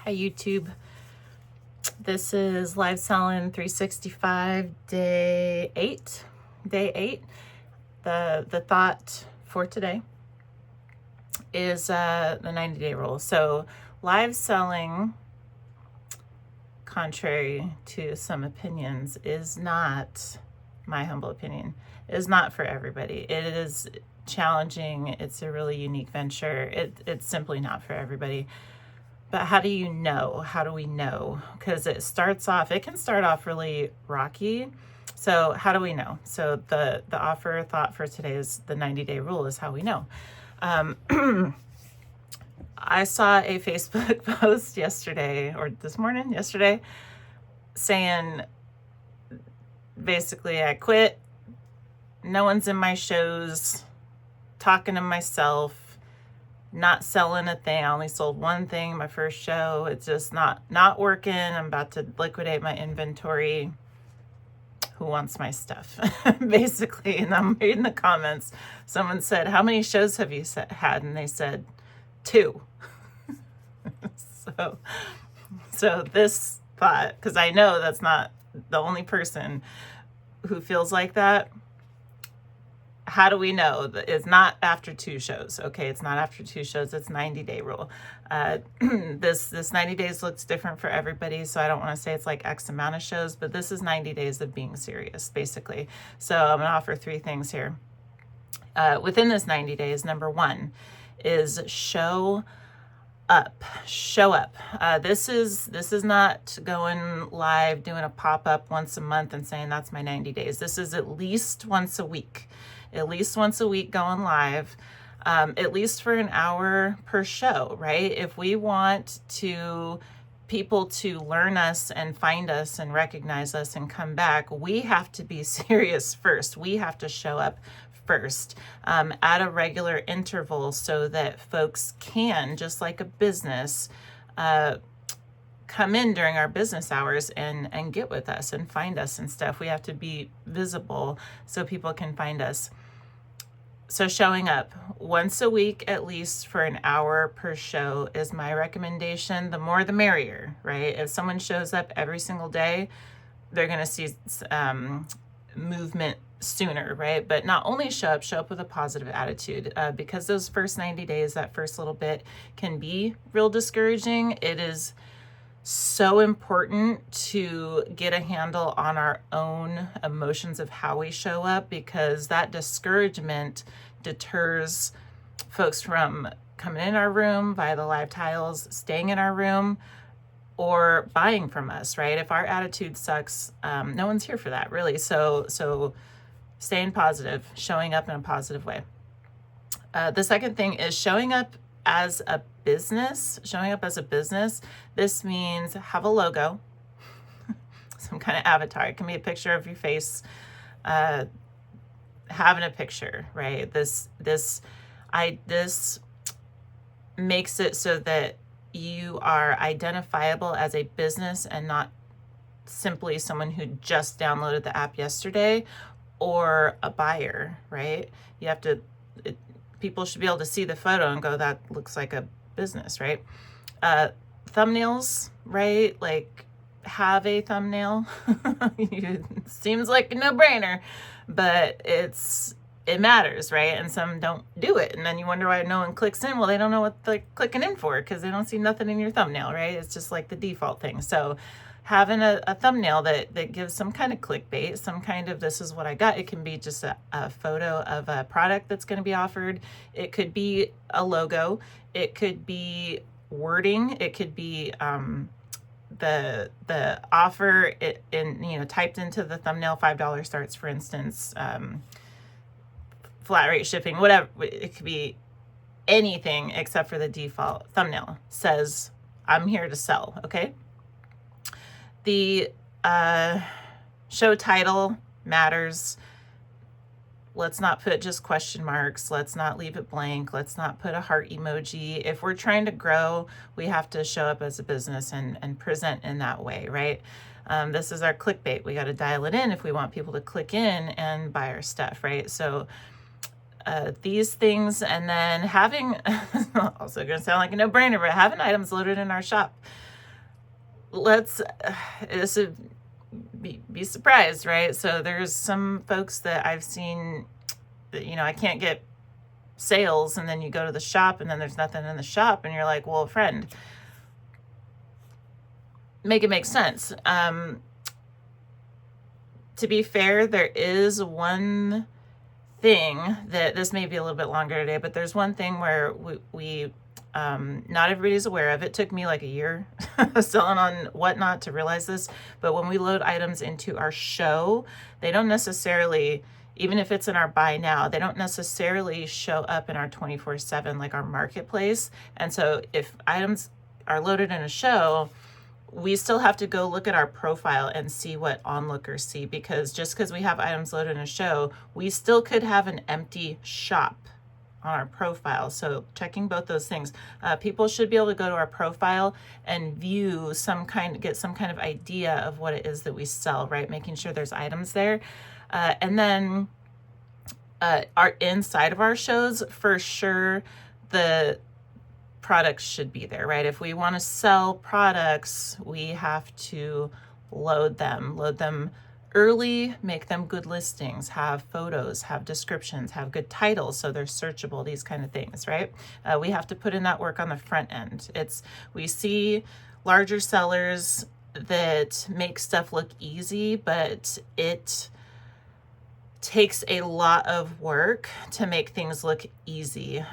Hi YouTube. This is Live Selling 365 day 8. Day 8. The thought for today is the 90-day rule. So live selling, contrary to some opinions, is not, my humble opinion, is not for everybody. It is challenging. It's a really unique venture. It's simply not for everybody. But how do you know? How do we know? Because it can start off really rocky. So how do we know? So the offer thought for today is the 90-day rule is how we know. I saw a Facebook post yesterday, or this morning, yesterday, saying basically I quit. No one's in my shows, talking to myself, not selling a thing. I only sold one thing my first show. It's just not working. I'm about to liquidate my inventory. Who wants my stuff? Basically. And I'm reading the comments. Someone said, how many shows have you had? And they said 2. So this thought, because I know that's not the only person who feels like that. How do we know? It's not after 2 shows. Okay, it's not after 2 shows. It's 90-day rule. This 90 days looks different for everybody, so I don't want to say it's like X amount of shows, but this is 90 days of being serious, basically. So I'm going to offer 3 things here. Within this 90 days, number 1 is show up. Show up. This is not going live, doing a pop-up once a month and saying that's my 90 days. This is at least once a week. At least once a week going live, at least for an hour per show, right? If we want people to learn us and find us and recognize us and come back, we have to be serious first. We have to show up first at a regular interval so that folks can, just like a business, come in during our business hours and get with us and find us and stuff. We have to be visible so people can find us. So showing up once a week, at least for an hour per show, is my recommendation. The more the merrier, right? If someone shows up every single day, they're going to see movement sooner, right? But not only show up with a positive attitude, because those first 90 days, that first little bit can be real discouraging. It is so important to get a handle on our own emotions of how we show up, because that discouragement deters folks from coming in our room via the live tiles, staying in our room, or buying from us, right? If our attitude sucks, no one's here for that, really. So staying positive, showing up in a positive way. The second thing is showing up as a business. This means have a logo, some kind of avatar. It can be a picture of your face, having a picture, right? This makes it so that you are identifiable as a business and not simply someone who just downloaded the app yesterday or a buyer, right? You have to, people should be able to see the photo and go, that looks like a business, right? Thumbnails, right? Like, have a thumbnail. It seems like a no-brainer, but it matters, right? And some don't do it, and then you wonder why no one clicks in. Well, they don't know what they're clicking in for because they don't see nothing in your thumbnail, right? It's just like the default thing. So having a thumbnail that gives some kind of clickbait, some kind of this is what I got. It can be just a photo of a product that's going to be offered. It could be a logo. It could be wording. It could be the offer typed into the thumbnail. $5 starts, for instance. Flat rate shipping, whatever. It could be anything except for the default thumbnail says I'm here to sell. Okay. The show title matters. Let's not put just question marks. Let's not leave it blank. Let's not put a heart emoji. If we're trying to grow, we have to show up as a business and present in that way, right? This is our clickbait. We got to dial it in if we want people to click in and buy our stuff, right? So these things, and then having, also going to sound like a no-brainer, but having items loaded in our shop. let's this would be surprised, right? So there's some folks that I've seen that, I can't get sales, and then you go to the shop and then there's nothing in the shop, and you're like, well, friend, make it make sense. To be fair, there is one thing that this may be a little bit longer today, but there's one thing where we not everybody's aware of. It took me like a year selling on Whatnot to realize this, but when we load items into our show, they don't necessarily, even if it's in our buy now, they don't necessarily show up in our 24/7 like our marketplace. And so if items are loaded in a show, we still have to go look at our profile and see what onlookers see, because just because we have items loaded in a show, we still could have an empty shop on our profile. So checking both those things, people should be able to go to our profile and view get some kind of idea of what it is that we sell, right? Making sure there's items there. And then our inside of our shows, for sure, the products should be there, right? If we want to sell products, we have to load them early, make them good listings, have photos, have descriptions, have good titles so they're searchable, these kind of things, right? We have to put in that work on the front end. We see larger sellers that make stuff look easy, but it takes a lot of work to make things look easy.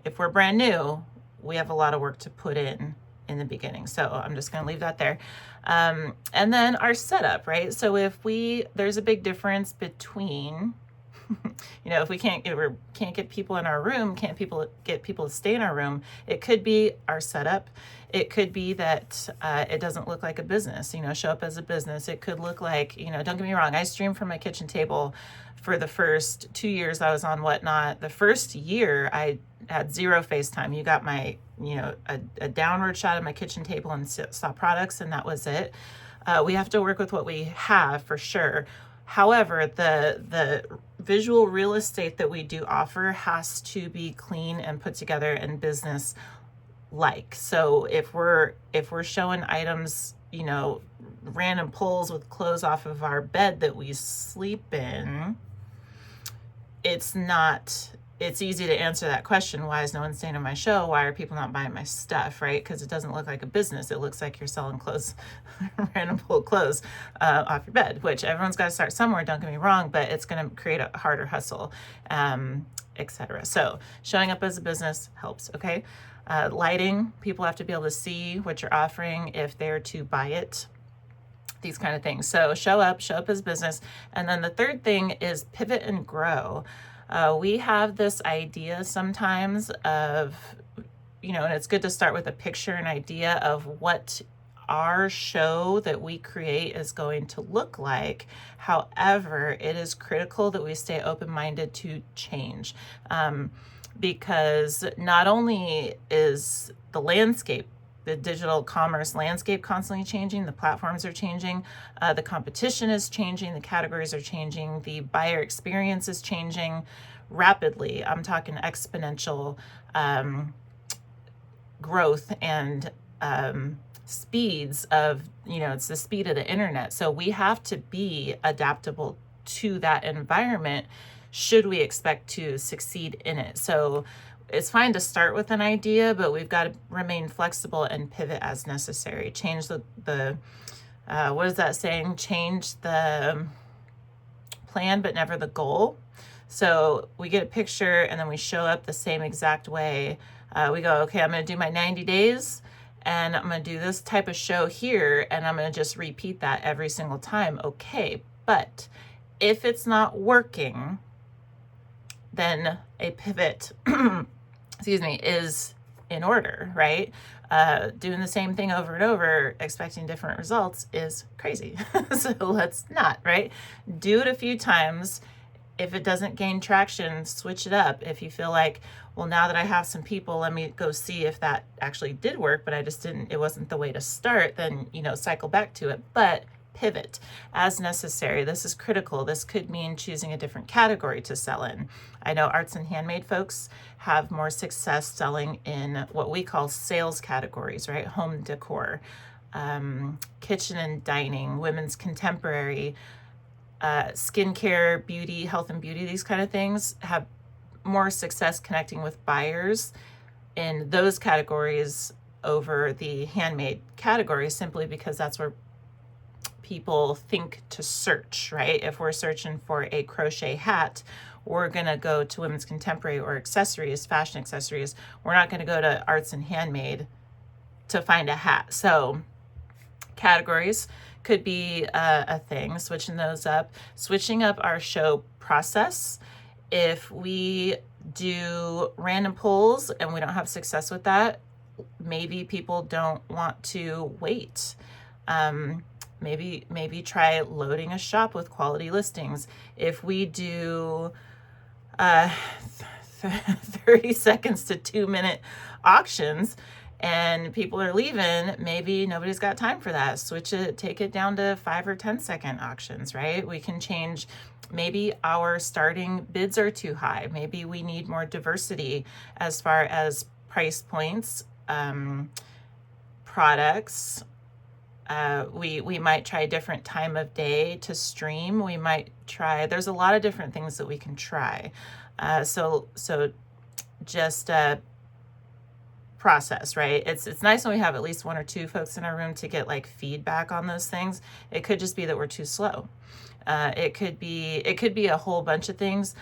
If we're brand new, we have a lot of work to put in the beginning. So I'm just going to leave that there. And then our setup, right? So there's a big difference between, if we can't get people in our room, can't get people to stay in our room, it could be our setup. It could be that it doesn't look like a business, show up as a business. It could look like, don't get me wrong, I streamed from my kitchen table for the first 2 years I was on Whatnot. The first year I had 0 FaceTime. You got my, a downward shot of my kitchen table and saw products, and that was it. We have to work with what we have for sure. However, the visual real estate that we do offer has to be clean and put together and business like. So if we're showing items, random pulls with clothes off of our bed that we sleep in, it's easy to answer that question. Why is no one staying in my show? Why are people not buying my stuff, right? Because it doesn't look like a business. It looks like you're selling clothes, random pull clothes off your bed, which everyone's got to start somewhere, don't get me wrong, but it's going to create a harder hustle, etc. So showing up as a business helps, okay? Lighting, people have to be able to see what you're offering if they're to buy it, these kind of things. So show up as business. And then the third thing is pivot and grow. We have this idea sometimes of, and it's good to start with a picture, an idea of what our show that we create is going to look like. However, it is critical that we stay open-minded to change, because not only is the landscape, the digital commerce landscape constantly changing, the platforms are changing, the competition is changing, the categories are changing, the buyer experience is changing rapidly. I'm talking exponential growth and speeds of, it's the speed of the internet. So we have to be adaptable to that environment should we expect to succeed in it. So it's fine to start with an idea, but we've got to remain flexible and pivot as necessary. Change the what is that saying? Change the plan, but never the goal. So we get a picture and then we show up the same exact way. We go, okay, I'm going to do my 90 days and I'm going to do this type of show here, and I'm going to just repeat that every single time. Okay, but if it's not working, then a pivot is in order, right? Doing the same thing over and over, expecting different results is crazy. So let's not, right? Do it a few times. If it doesn't gain traction, switch it up. If you feel like, well, now that I have some people, let me go see if that actually did work, but it wasn't the way to start, then, cycle back to it. But pivot as necessary. This is critical. This could mean choosing a different category to sell in. I know arts and handmade folks have more success selling in what we call sales categories, right? Home decor, kitchen and dining, women's contemporary, skincare, beauty, health and beauty, these kind of things have more success connecting with buyers in those categories over the handmade category, simply because that's where people think to search, right? If we're searching for a crochet hat, we're going to go to women's contemporary or accessories, fashion accessories. We're not going to go to arts and handmade to find a hat. So categories could be a thing, switching those up, switching up our show process. If we do random polls and we don't have success with that, maybe people don't want to wait. Maybe try loading a shop with quality listings. If we do 30 seconds to 2-minute auctions and people are leaving, maybe nobody's got time for that. Switch it, take it down to 5 or 10-second auctions, right? We can change. Maybe our starting bids are too high. Maybe we need more diversity as far as price points, products. We might try a different time of day to stream. We might try, there's a lot of different things that we can try. So just process, right? It's nice when we have at least 1 or 2 folks in our room to get like feedback on those things. It could just be that we're too slow. It could be a whole bunch of things.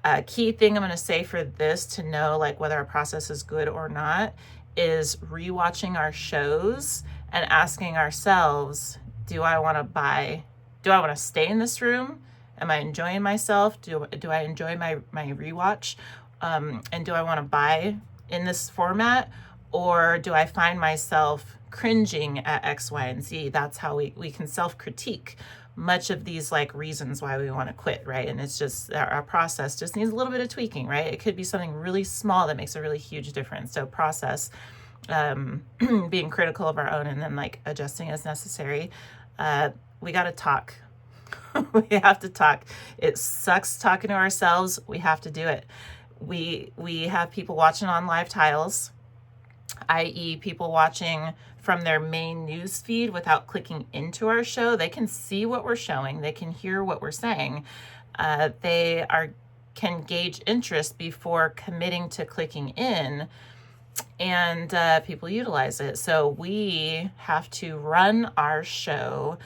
A key thing I'm going to say for this to know like whether our process is good or not is rewatching our shows and asking ourselves, do I want to stay in this room? Am I enjoying myself? Do I enjoy my rewatch? And do I want to buy in this format? Or do I find myself cringing at X, Y, and Z? That's how we can self-critique much of these like reasons why we want to quit, right? And it's just our process just needs a little bit of tweaking, right? It could be something really small that makes a really huge difference. So process, being critical of our own and then like adjusting as necessary. We got to talk. We have to talk. It sucks talking to ourselves. We have to do it. We have people watching on live tiles, i.e. people watching from their main news feed without clicking into our show. They can see what we're showing. They can hear what we're saying. They can gauge interest before committing to clicking in, and people utilize it. So we have to run our show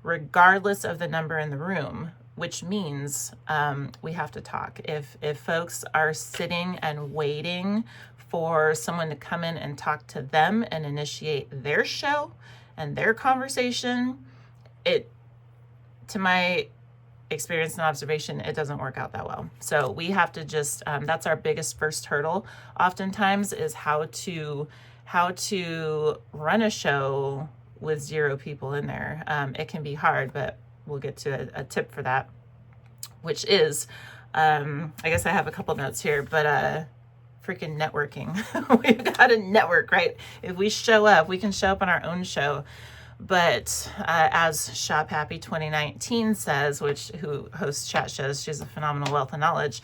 regardless of the number in the room, which means we have to talk. If folks are sitting and waiting for someone to come in and talk to them and initiate their show and their conversation, to my experience and observation, it doesn't work out that well. So we have to just, that's our biggest first hurdle oftentimes, is how to run a show with 0 people in there. It can be hard, but we'll get to a tip for that, which is, I guess I have a couple notes here, but freaking networking. We've got to network, right? If we show up, we can show up on our own show. But as Shop Happy 2019 says, who hosts chat shows, she's a phenomenal wealth of knowledge.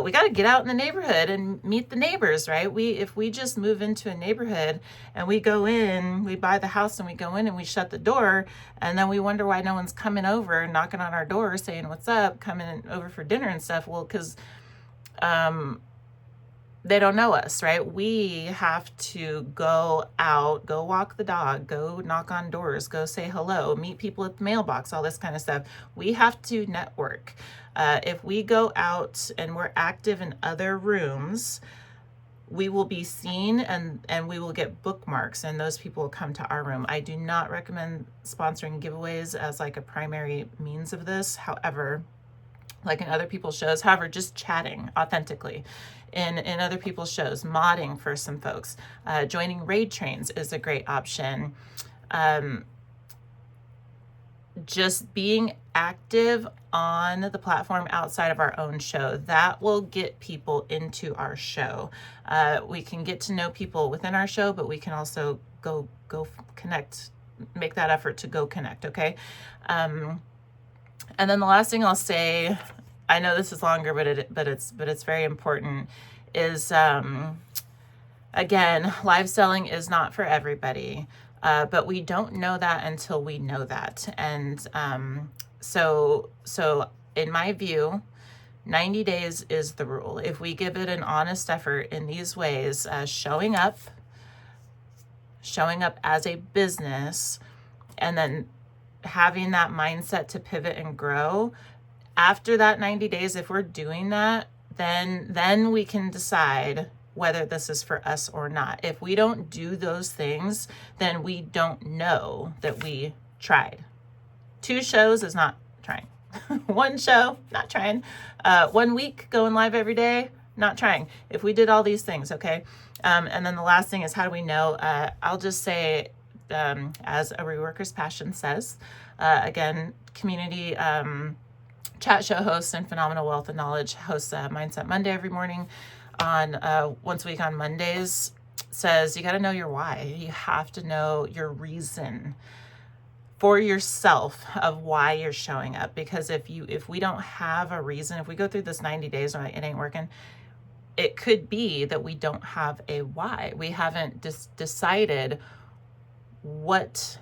We got to get out in the neighborhood and meet the neighbors, right? If we just move into a neighborhood and we go in, we buy the house and we go in and we shut the door, and then we wonder why no one's coming over, knocking on our door, saying what's up, coming over for dinner and stuff. Well, because they don't know us, right? We have to go out, go walk the dog, go knock on doors, go say hello, meet people at the mailbox, all this kind of stuff. We have to network. If we go out and we're active in other rooms, we will be seen and we will get bookmarks, and those people will come to our room. I do not recommend sponsoring giveaways as like a primary means of this. However, like in other people's shows, just chatting authentically in other people's shows, modding for some folks, joining raid trains is a great option. Just being active on the platform outside of our own show, that will get people into our show. We can get to know people within our show, but we can also go connect make that effort to go connect. Okay. And then the last thing I'll say, I know this is longer, but it's very important, is again, live selling is not for everybody, but we don't know that until we know that. And so in my view, 90 days is the rule. If we give it an honest effort in these ways, showing up as a business, and then having that mindset to pivot and grow, after that 90 days, if we're doing that, then we can decide whether this is for us or not. If we don't do those things, then we don't know that we tried. 2 shows is not trying. 1 show, not trying. 1 week going live every day, not trying. If we did all these things, okay? And then the last thing is, how do we know? I'll just say, as a Reworker's Passion says, again, community chat show host and Phenomenal Wealth and Knowledge hosts Mindset Monday every morning on once a week on Mondays, says you got to know your why. You have to know your reason for yourself of why you're showing up. Because if we don't have a reason, if we go through this 90 days and it ain't working, it could be that we don't have a why. We haven't decided what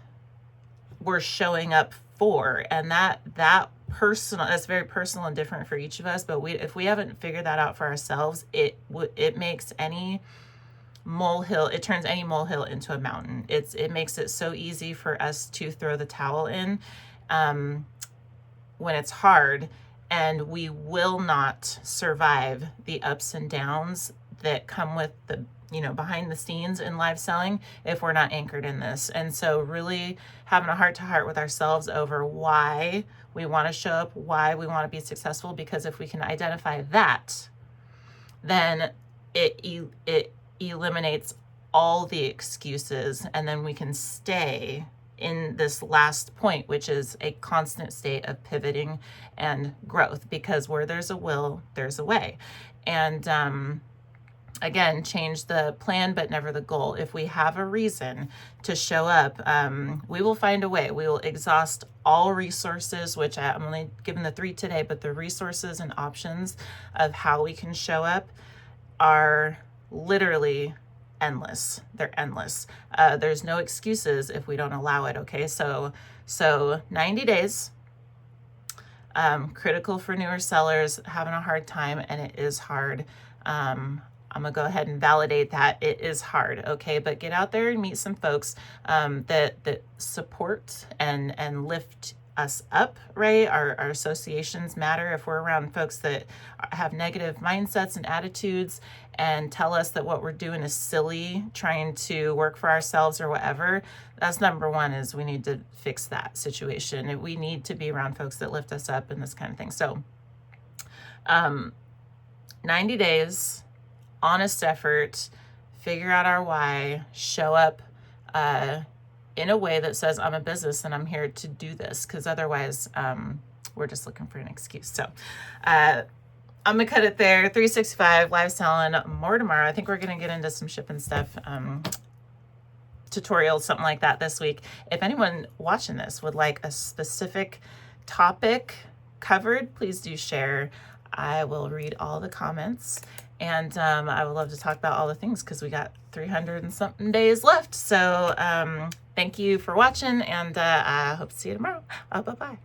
we're showing up for, and that's very personal and different for each of us. But if we haven't figured that out for ourselves, it makes any molehill, it turns any molehill into a mountain. It makes it so easy for us to throw the towel in when it's hard, and we will not survive the ups and downs that come with the behind the scenes in live selling if we're not anchored in this. And so really having a heart to heart with ourselves over why we want to show up, why we want to be successful, because if we can identify that, then it eliminates all the excuses, and then we can stay in this last point, which is a constant state of pivoting and growth, because where there's a will, there's a way. And again, change the plan, but never the goal. If we have a reason to show up, we will find a way. We will exhaust all resources, which I'm only given the 3 today, but the resources and options of how we can show up are literally endless. They're endless. There's no excuses if we don't allow it. Okay. So 90 days, critical for newer sellers, having a hard time, and it is hard. I'm going to go ahead and validate that it is hard. Okay. But get out there and meet some folks, that support and lift us up, right? Our associations matter. If we're around folks that have negative mindsets and attitudes and tell us that what we're doing is silly, trying to work for ourselves or whatever, that's number one, is we need to fix that situation. We need to be around folks that lift us up and this kind of thing. So 90 days, honest effort, figure out our why, show up in a way that says, I'm a business and I'm here to do this, because otherwise we're just looking for an excuse. So I'm going to cut it there. 365 live selling, more tomorrow. I think we're going to get into some shipping stuff, tutorials, something like that this week. If anyone watching this would like a specific topic covered, please do share. I will read all the comments, and I would love to talk about all the things, because we got 300 and something days left. So thank you for watching, and I hope to see you tomorrow. Bye-bye.